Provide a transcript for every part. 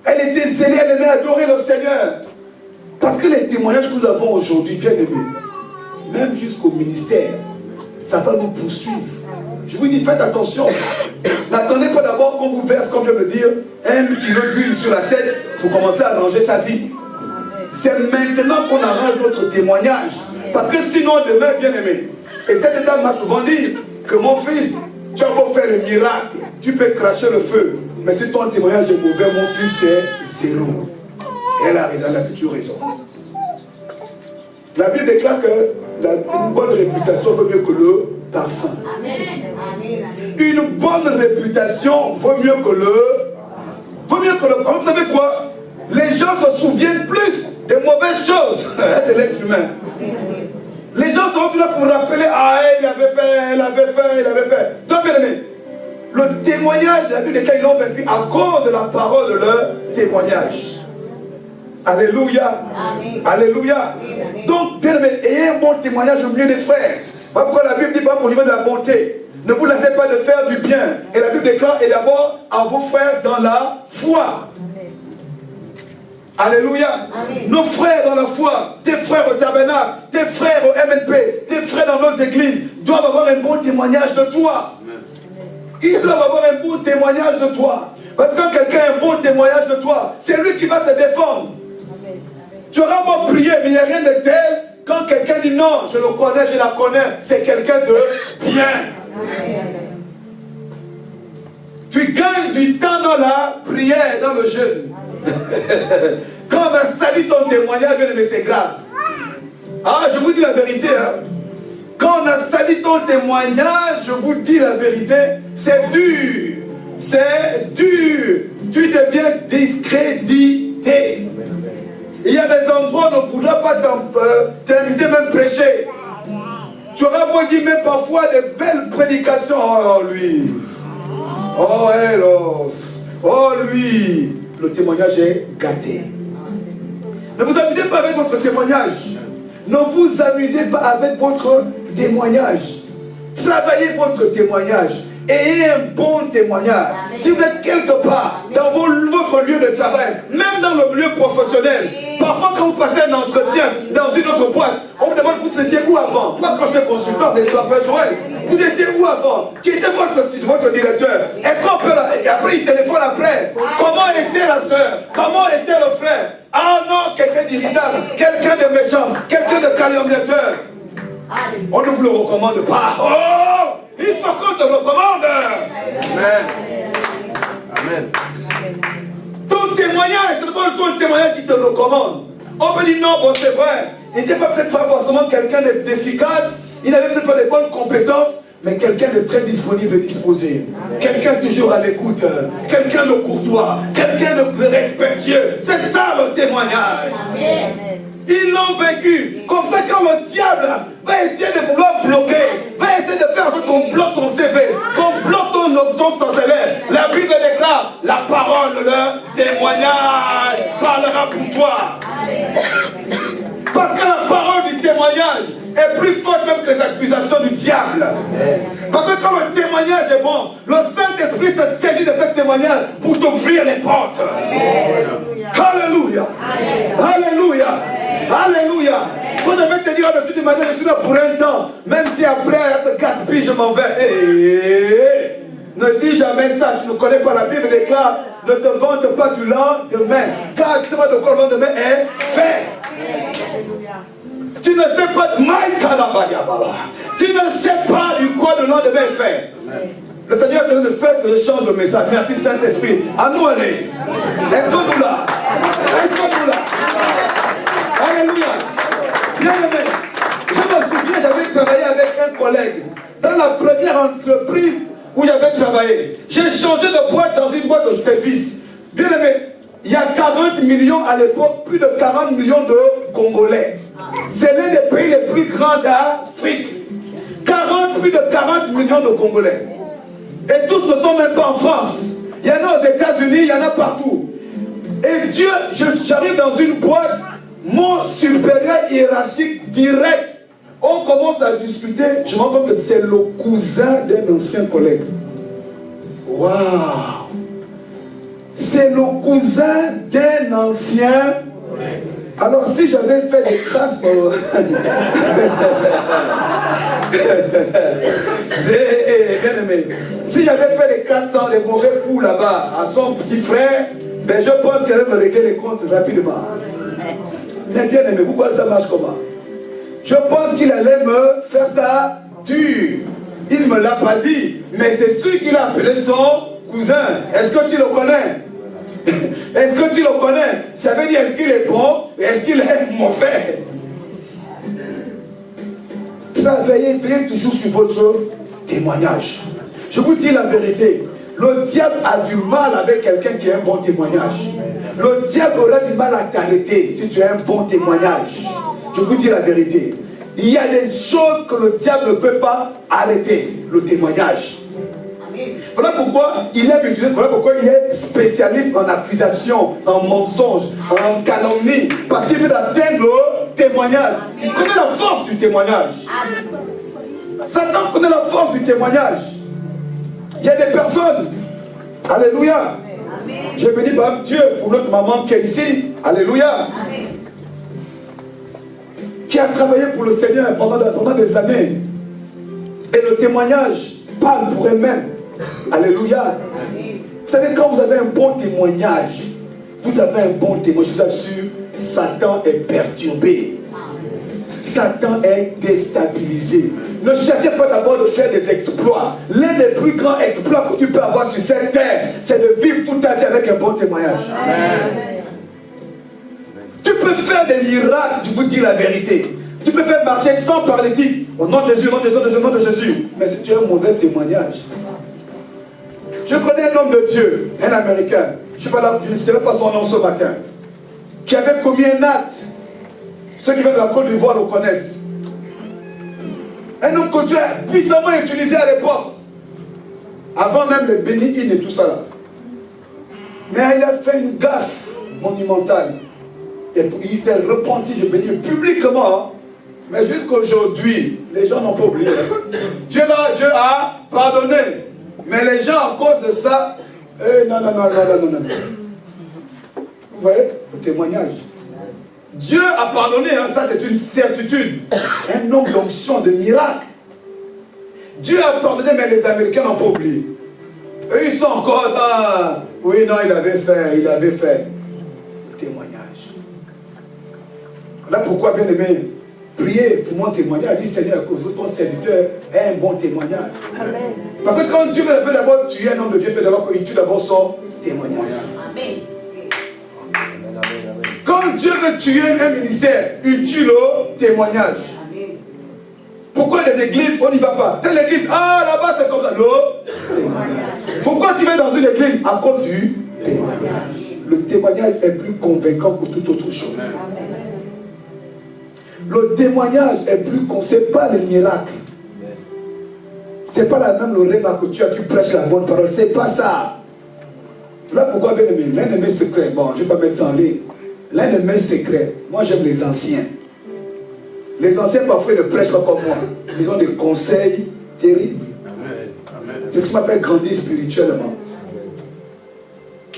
Elle était zélée, elle aimait adorer le Seigneur. Parce que les témoignages que nous avons aujourd'hui, bien aimés, même jusqu'au ministère, ça va nous poursuivre. Je vous dis, faites attention. N'attendez pas d'abord qu'on vous verse, comme je veux dire, 1 kilo d'huile sur la tête pour commencer à ranger sa vie. C'est maintenant qu'on arrange notre témoignage. Parce que sinon, demain, bien aimé. Et cette dame m'a souvent dit que mon fils, tu as beau faire le miracle, tu peux cracher le feu. Mais si ton témoignage est mauvais, mon fils, c'est zéro. Et elle a toujours raison. La Bible déclare que une bonne réputation vaut mieux que le parfum. Une bonne réputation vaut mieux que le parfum. Vous savez quoi? Les gens se souviennent plus des mauvaises choses. C'est l'être humain. Les gens sont là pour rappeler, ah, il avait fait. Donc, bien aimé, le témoignage de la Bible, lesquels ils l'ont vaincu à cause de la parole de leur témoignage. Alléluia. Amen. Alléluia. Amen. Donc, bien aimé, ayez un bon témoignage au milieu des frères. Pourquoi la Bible dit pas au niveau de la bonté? Ne vous laissez pas de faire du bien. Et la Bible déclare, et d'abord à vos frères dans la foi. Alléluia. Amen. Nos frères dans la foi, tes frères au tabernacle, tes frères au MNP, tes frères dans notre église, doivent avoir un bon témoignage de toi. Amen. Ils doivent avoir un bon témoignage de toi. Parce que quand quelqu'un a un bon témoignage de toi, c'est lui qui va te défendre. Amen. Tu auras beau prier, mais il n'y a rien de tel. Quand quelqu'un dit non, je le connais, je la connais, c'est quelqu'un de bien. Amen. Tu gagnes du temps dans la prière, dans le jeûne. Quand on a sali ton témoignage, bien aimé, c'est grave. Ah, je vous dis la vérité. Hein. Quand on a sali ton témoignage, je vous dis la vérité, c'est dur. C'est dur. Tu deviens discrédité. Il y a des endroits où on ne voudra pas t'inviter même prêcher. Tu auras beau dire même parfois des belles prédications. Oh lui. Oh elle. Oh lui. Le témoignage est gâté. Ne vous amusez pas avec votre témoignage. Ne vous amusez pas avec votre témoignage. Travaillez votre témoignage. Ayez un bon témoignage. Si vous êtes quelque part dans votre lieu de travail, même dans le milieu professionnel, parfois quand vous passez un entretien dans une autre boîte, on vous demande vous étiez où avant. Moi quand j'étais consultant, n'est-ce pas, Joël, vous étiez où avant? Qui était votre directeur? Est-ce qu'on peut et après il téléphone après. Comment était la soeur? Comment était le frère? Ah non, quelqu'un d'irritable, quelqu'un de méchant, quelqu'un de calomniateur. On ne vous le recommande pas. Oh, il faut qu'on te recommande. Amen. Amen. Ton témoignage, c'est d'abord ton témoignage qui te recommande. On peut dire non, bon c'est vrai. Il n'était peut-être pas forcément quelqu'un d'efficace. Il n'avait peut-être pas de bonnes compétences. Mais quelqu'un de très disponible et disposé. Quelqu'un toujours à l'écoute. Quelqu'un de courtois. Quelqu'un de respectueux. C'est ça le témoignage. Amen. Ils l'ont vaincu. Comme ça, quand le diable va essayer de vouloir bloquer, va essayer de faire en sorte qu'on bloque ton CV, qu'on bloque ton salaire, la Bible déclare, la parole de leur témoignage parlera pour toi. Parce que la parole du témoignage est plus forte même que les accusations du diable. Parce que quand le témoignage est bon, le Saint-Esprit se saisit de ce témoignage pour t'ouvrir les portes. Alléluia. Alléluia. Alléluia. Faut jamais te dire de toute manière, je suis là pour un temps. Même si après ce gaspille, je m'en vais. Ne dis jamais ça, tu ne connais pas la Bible déclare, ne te vante pas du lendemain. Car tu ne sais pas de quoi le lendemain est fait. Tu ne sais pas tu ne sais pas du quoi le lendemain est fait. Le Seigneur est en train de faire que je change le message. Merci Saint-Esprit. À nous aller. Est-ce qu'on nous là? Est-ce qu'on nous là? Alléluia. Bien aimé. Je me souviens, j'avais travaillé avec un collègue dans la première entreprise où j'avais travaillé. J'ai changé de boîte dans une boîte de service. Bien aimé, il y a 40 millions à l'époque, plus de 40 millions de Congolais. C'est l'un des pays les plus grands d'Afrique. Plus de 40 millions de Congolais. Et tous ne sont même pas en France. Il y en a aux États-Unis, il y en a partout. Et Dieu, j'arrive dans une boîte, mon supérieur hiérarchique direct. On commence à discuter, je me rends compte que c'est le cousin d'un ancien collègue. Waouh! c'est le cousin d'un ancien. Alors si j'avais fait des traces pour... bien aimé, si j'avais fait les 400, les mauvais coups là-bas à son petit frère, ben je pense qu'elle allait me régler les comptes rapidement. Mais bien aimé, pourquoi ça marche comment? Je pense qu'il allait me faire ça dur. Il ne me l'a pas dit, mais c'est sûr qu'il a appelé son cousin. Est-ce que tu le connais? Est-ce que tu le connais? Ça veut dire est-ce qu'il est bon et est-ce qu'il est mauvais? Veillez toujours sur votre témoignage. Je vous dis la vérité. Le diable a du mal avec quelqu'un qui a un bon témoignage. Le diable aura du mal à t'arrêter si tu as un bon témoignage. Je vous dis la vérité. Il y a des choses que le diable ne peut pas arrêter. Le témoignage. Voilà pourquoi il est utilisé, voilà pourquoi il est spécialiste en accusation, en mensonge, en calomnie. Parce qu'il veut atteindre le témoignage. Il connaît la force du témoignage. Satan connaît la force du témoignage. Il y a des personnes, alléluia. Je bénis par Dieu pour notre maman qui est ici, alléluia. Qui a travaillé pour le Seigneur pendant des années. Et le témoignage parle pour elle-même. Alléluia. Vous savez, quand vous avez un bon témoignage, je vous assure, Satan est perturbé. Satan est déstabilisé. Ne cherchez pas d'abord de faire des exploits. L'un des plus grands exploits que tu peux avoir sur cette terre, c'est de vivre toute ta vie avec un bon témoignage. Amen. Tu peux faire des miracles, je vous dis la vérité. Tu peux faire marcher sans paralytique. Au nom de Jésus, au nom de Jésus, au nom de Jésus. Mais si tu as un mauvais témoignage. Je connais un homme de Dieu, un Américain. Je ne sais pas son nom ce matin. Qui avait commis un acte. Ceux qui viennent de la Côte d'Ivoire le connaissent. Un homme que Dieu a puissamment utilisé à l'époque. Avant même les béni-in et tout ça là. Mais il a fait une gaffe monumentale. Et il s'est repenti, je bénis publiquement. Mais jusqu'aujourd'hui, les gens n'ont pas oublié. Dieu a pardonné. Mais les gens, à cause de ça, non. Vous voyez, le témoignage. Dieu a pardonné, hein, ça c'est une certitude. Un homme d'onction, de miracle. Dieu a pardonné, mais les Américains n'ont pas oublié. Eux, ils sont encore dans... Oui, non, il avait fait. Le témoignage. Voilà pourquoi, bien aimé, priez pour mon témoignage. Dit Seigneur, que ton serviteur ait un bon témoignage. Amen. Parce que quand Dieu veut d'abord tuer un homme de Dieu, il fait d'abord qu'il tue d'abord son témoignage. Amen. Quand Dieu veut tuer un ministère, il tue le témoignage. Amen. Pourquoi les églises, on n'y va pas? Telle église, là-bas c'est comme ça. Le témoignage. Pourquoi tu vas dans une église? À cause du témoignage. Le témoignage est plus convaincant que toute autre chose. Amen. Le témoignage est plus c'est pas le miracle. C'est pas la même le réma que tu prêches la bonne parole. C'est pas ça. Là pourquoi bien aimé, l'un de mes secrets, bon je ne vais pas mettre ça en ligne. L'un de mes secrets, moi j'aime les anciens. Les anciens parfois ils ne prêchent pas comme moi. Ils ont des conseils terribles. C'est ce qui m'a fait grandir spirituellement.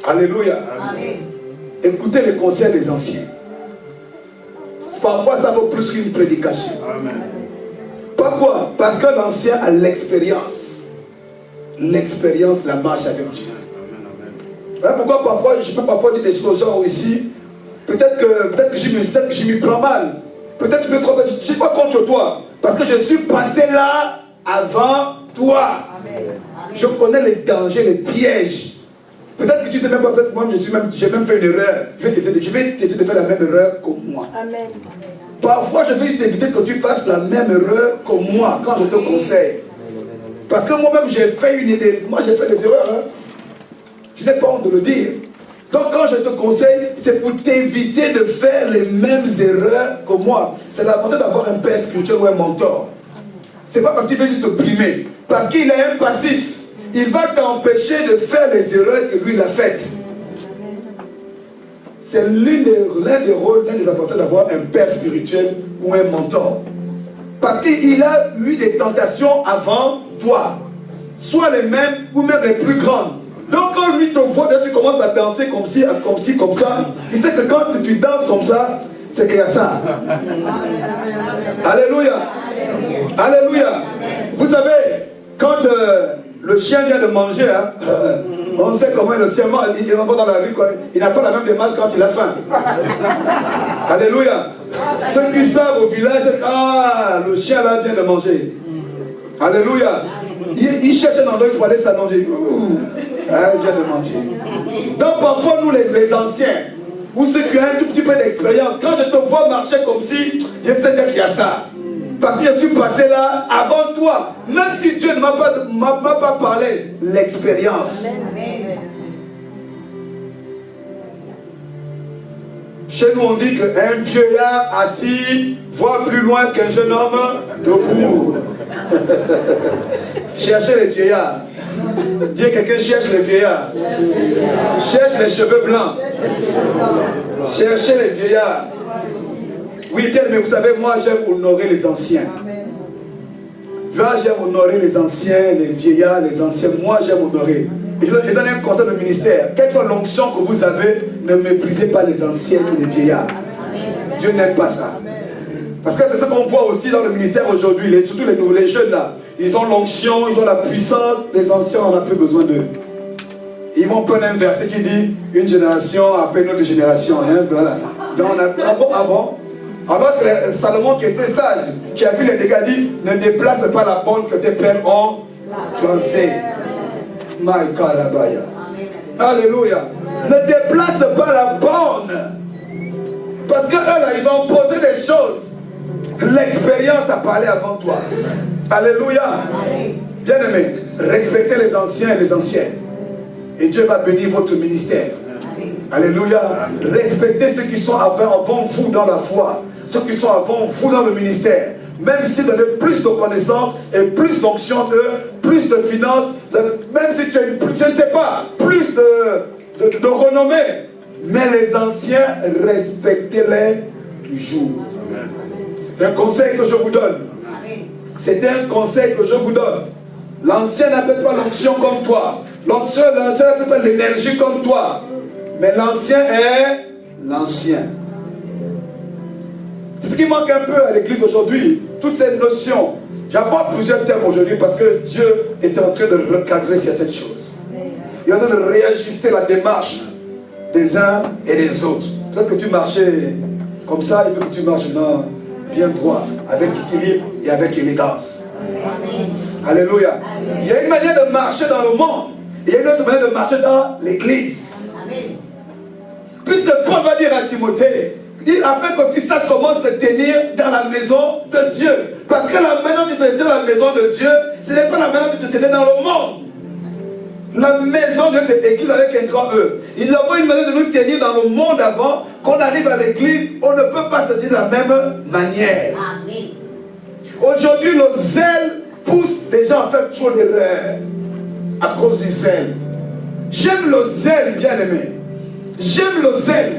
Alléluia. Amen. Écoutez les conseils des anciens. Parfois ça vaut plus qu'une prédication. Amen. Pourquoi? Parce que l'ancien a l'expérience. L'expérience, la marche avec Dieu. Voilà pourquoi parfois, je peux parfois dire des choses aux gens ici. Peut-être que je m'y prends mal. Peut-être que je me trompe. Je ne suis pas contre toi. Parce que je suis passé là avant toi. Amen. Je connais les dangers, les pièges. Peut-être que tu ne sais même pas, peut-être que moi j'ai même fait une erreur. Je vais t'essayer de faire la même erreur que moi. Amen. Parfois je vais t'éviter que tu fasses la même erreur que moi quand je te conseille. Parce que moi-même j'ai fait des erreurs. Hein. Je n'ai pas honte de le dire. Donc quand je te conseille, c'est pour t'éviter de faire les mêmes erreurs que moi. C'est l'avantage d'avoir un père spirituel ou un mentor. C'est pas parce qu'il veut juste te primer. Parce qu'il est un passif. Il va t'empêcher de faire les erreurs que lui il a faites. C'est l'un des rôles, l'un des avantages d'avoir un père spirituel ou un mentor. Parce qu'il a eu des tentations avant toi. Soit les mêmes ou même les plus grandes. Donc quand lui te voit, tu commences à danser comme ci, comme ça. Il sait que quand tu danses comme ça, c'est qu'il y a ça. Alléluia. Alléluia. Vous savez, quand le chien vient de manger, hein, on sait comment le tient, il va dans la rue, quoi. Il n'a pas la même démarche quand il a faim. Alléluia. Ceux qui savent au village, ah, le chien là vient de manger. Alléluia. Il cherche un endroit où il faut aller s'allonger. Ah, il vient de manger. Donc parfois nous les anciens, ou ceux qui ont un tout petit peu d'expérience, quand je te vois marcher comme si, je sais qu'il y a ça. Parce que je suis passé là avant toi. Même si Dieu ne m'a pas parlé, l'expérience. Chez nous on dit qu'un vieillard assis voit plus loin qu'un jeune homme debout. Cherchez les vieillards. Dis à quelqu'un, cherche les vieillards. Cherche les cheveux blancs. Cherchez les vieillards. Oui, bien, mais vous savez, moi j'aime honorer les anciens. J'aime honorer les anciens, les vieillards, les anciens. Moi j'aime honorer. Et je donne un conseil de ministère. Quelle soit l'onction que vous avez, ne méprisez pas les anciens ou les vieillards. Dieu n'aime pas ça. Parce que c'est ce qu'on voit aussi dans le ministère aujourd'hui, surtout les jeunes là. Ils ont l'onction, ils ont la puissance. Les anciens, on n'a plus besoin d'eux. Ils vont prendre un verset qui dit une génération après une autre génération. Hein, voilà. Donc on a, avant que Salomon qui était sage, qui a vu les dégâts, dit ne déplace pas la bonne que tes pères ont placée. Alléluia. Ne déplace pas la bonne. Parce que eux là, ils ont posé des choses. L'expérience a parlé avant toi. Alléluia. Bien aimé, respectez les anciens et les anciennes. Et Dieu va bénir votre ministère. Alléluia. Respectez ceux qui sont avant vous dans la foi. Ceux qui sont avant vous dans le ministère. Même si vous avez plus de connaissances et plus d'onction qu'eux, plus de finances, même si tu as, je ne sais pas, plus de renommée. Mais les anciens, respectez-les toujours. C'est un conseil que je vous donne. C'est un conseil que je vous donne. L'ancien n'a peut-être pas l'onction comme toi. L'ancien n'a peut-être pas l'énergie comme toi. Mais l'ancien est l'ancien. C'est ce qui manque un peu à l'église aujourd'hui. Toutes ces notions. J'apporte plusieurs termes aujourd'hui parce que Dieu est en train de recadrer certaines choses. Il est en train de réajuster la démarche des uns et des autres. Peut-être que tu marchais comme ça, il veut que tu marches bien droit, avec équilibre et avec élégance. Alléluia. Il y a une manière de marcher dans le monde. Il y a une autre manière de marcher dans l'église. Puisque Paul va dire à Timothée, afin que tu saches comment se tenir dans la maison de Dieu. Parce que la manière dont tu te tiens dans la maison de Dieu, ce n'est pas la manière dont tu te tenais dans le monde. La maison de cette église avec un grand E. Il y a une manière de nous tenir dans le monde avant. Qu'on arrive à l'église, on ne peut pas se tenir de la même manière. Aujourd'hui, le zèle pousse des gens à faire trop d'erreurs. À cause du zèle. J'aime le zèle, bien aimé. J'aime le zèle.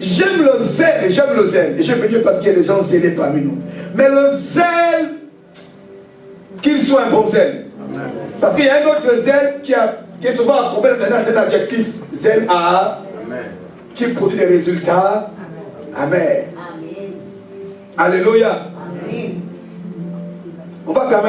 J'aime le zèle et j'aime le zèle. Et je veux dire parce qu'il y a des gens zélés parmi nous. Mais le zèle, qu'il soit un bon zèle. Parce qu'il y a un autre zèle qui est souvent accompagné d'un adjectif, zèle à, qui produit des résultats. Amen. Alléluia. On va quand même